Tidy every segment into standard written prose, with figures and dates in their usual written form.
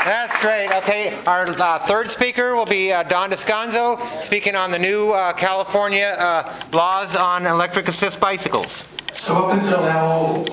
That's great. Okay, our third speaker will be Don DiCostanzo, speaking on the new California laws on electric assist bicycles. So up until now,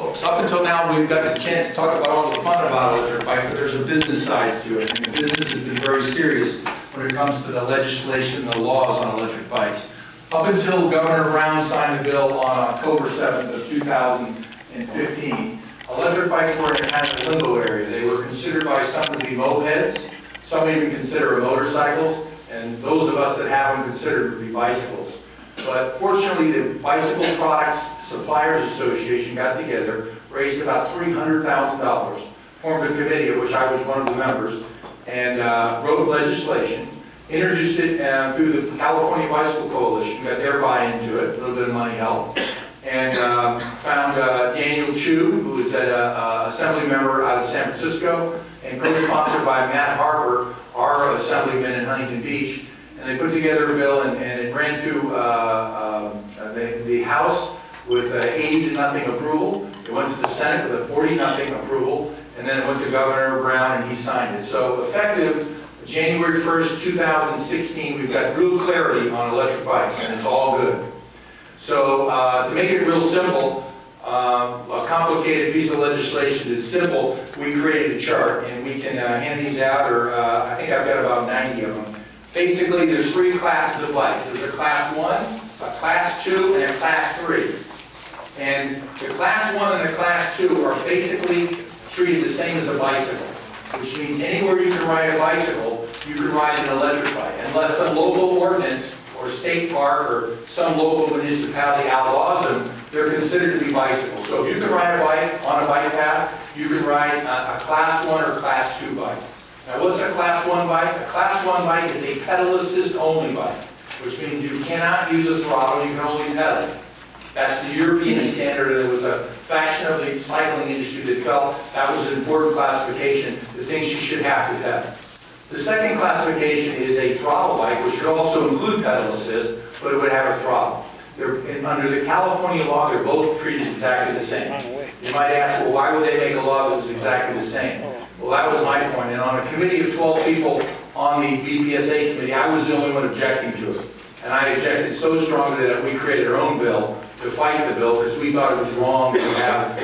we've got the chance to talk about all the fun about electric bike, but there's a business side to it, and the business has been very serious when it comes to the legislation and the laws on electric bikes. Up until Governor Brown signed the bill on October 7th of 2015, electric bikes were in a kind of limbo area. They were considered by some to be mopeds, some even consider them motorcycles, and those of us that have them consider them to be bicycles. But fortunately, the Bicycle Products Suppliers Association got together, raised about $300,000, formed a committee of which I was one of the members, and wrote legislation, introduced it through the California Bicycle Coalition, got their buy-in to it, a little bit of money helped, and found Daniel Chu, who is an assembly member out of San Francisco, and co-sponsored by Matt Harper, our assemblyman in Huntington Beach, and they put together a bill, and it ran to the House with 80-0 approval. It went to the Senate with a 40-0 approval, and then it went to Governor Brown, and he signed it. So effective January 1st, 2016, we've got real clarity on electric bikes, and it's all good. So to make it real simple, a complicated piece of legislation is simple. We created a chart, and we can hand these out, or I think I've got about 90 of them. Basically, there's three classes of bikes. There's a Class 1, a Class 2, and a Class 3. And the Class 1 and the Class 2 are basically treated the same as a bicycle, which means anywhere you can ride a bicycle, you can ride an electric bike, unless some local ordinance or state park or some local municipality outlaws them, they're considered to be bicycles. So if you can ride a bike on a bike path, you can ride a Class 1 or Class 2 bike. Now what's a Class 1 bike? A Class 1 bike is a pedal assist only bike, which means you cannot use a throttle, you can only pedal. That's the European standard. There was a faction of the cycling industry that felt that was an important classification, the things you should have to pedal. The second classification is a throttle bike, which could also include pedal assist, but it would have a throttle. Under the California law, they're both treated exactly the same. You might ask, well, why would they make a law that was exactly the same? Well, that was my point. And on a committee of 12 people on the BPSA committee, I was the only one objecting to it. And I objected so strongly that we created our own bill to fight the bill because we thought it was wrong to have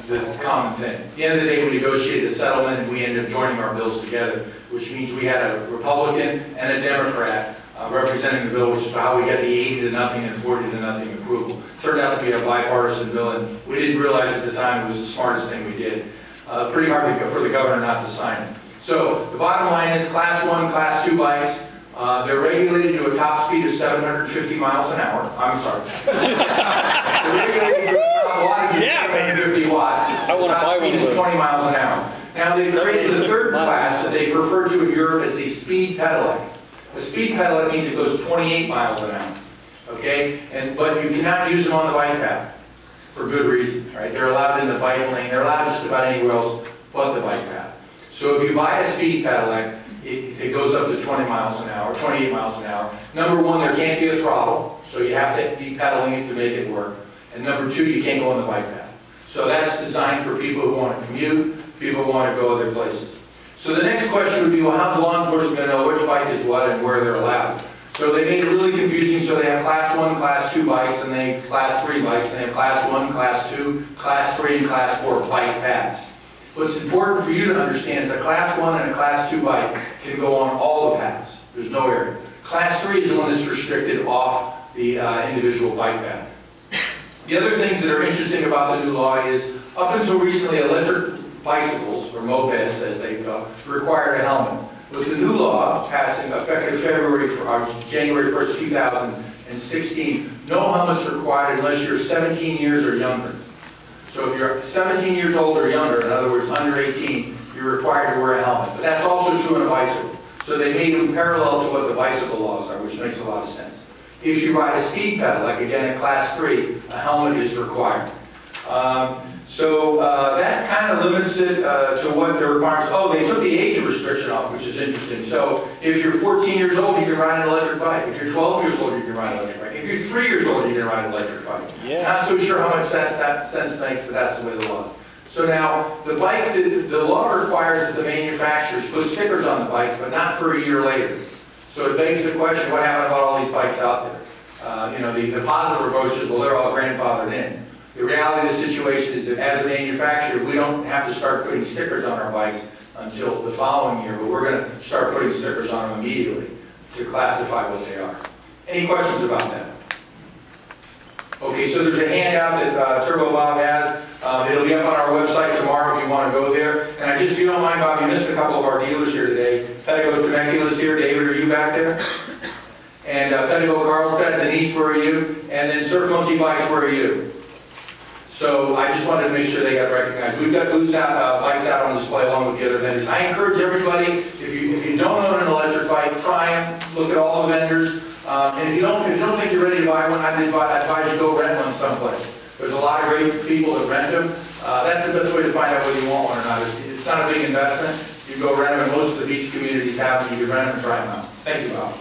the common thing. At the end of the day, we negotiated a settlement and we ended up joining our bills together, which means we had a Republican and a Democrat representing the bill, which is how we got the 80-0 and 40-0 approval. Turned out to be a bipartisan bill, and we didn't realize at the time it was the smartest thing we did. Pretty hard for the governor not to sign it. So the bottom line is Class 1, Class 2 bikes, they're regulated to a top speed of 750 miles an hour. I'm sorry. They're regulated to a top wattage of 750 watts. I want to buy one of those. 20 miles an hour. Now they've created the third class that they've referred to in Europe as the speed pedelec. The speed pedelec means it goes 28 miles an hour. Okay? But you cannot use them on the bike path for good reason. Right? They're allowed in the bike lane. They're allowed just about anywhere else but the bike path. So if you buy a speed pedelec, it goes up to 20 miles an hour, 28 miles an hour. Number one, there can't be a throttle, so you have to be pedaling it to make it work. And number two, you can't go on the bike path. So that's designed for people who want to commute, people who want to go other places. So the next question would be, well, how's law enforcement going to know which bike is what and where they're allowed? So they made it really confusing, so they have Class 1, Class 2 bikes, and they have Class 3 bikes, and they have Class 1, Class 2, Class 3, and Class 4 bike paths. What's important for you to understand is a Class 1 and a Class 2 bike can go on all the paths. There's no area. Class 3 is the one that's restricted off the individual bike path. The other things that are interesting about the new law is, up until recently, electric bicycles, or mopeds as they go, required a helmet. With the new law passing effective January 1st, 2016, no helmets required unless you're 17 years or younger. So if you're 17 years old or younger, in other words, under 18, you're required to wear a helmet. But that's also true on a bicycle. So they made them parallel to what the bicycle laws are, which makes a lot of sense. If you ride a speed pedal, like again in Class 3, a helmet is required. That kind of limits it to what the requirements. Oh, they took the age restriction off, which is interesting. So if you're 14 years old, you can ride an electric bike. If you're 12 years old, you can ride an electric bike. If you're 3 years old, you can ride an electric bike. Yeah. Not so sure how much sense that makes, but that's the way the law is. So now, the bikes, the law requires that the manufacturers put stickers on the bikes, but not for a year later. So it begs the question, what happened about all these bikes out there? The positive approach is, well, they're all grandfathered in. The reality of the situation is that as a manufacturer, we don't have to start putting stickers on our bikes until the following year, but we're going to start putting stickers on them immediately to classify what they are. Any questions about that? Okay, so there's a handout that Turbo Bob has. It'll be up on our website tomorrow if you want to go there. And if you don't mind, Bob, you missed a couple of our dealers here today. Pedego Temecula's here. David, are you back there? And Pedego Carlsbad, Denise, where are you? And then Surf Monkey Bikes, where are you? So I just wanted to make sure they got recognized. We've got bikes out on display along with the other vendors. I encourage everybody, if you don't own an electric bike, try them, look at all the vendors. And if you don't think you're ready to buy one, I'd advise you go rent one someplace. There's a lot of great people that rent them. That's the best way to find out whether you want one or not. It's not a big investment. You go rent them, and most of the beach communities have them. You can rent them and try them out. Thank you, Bob.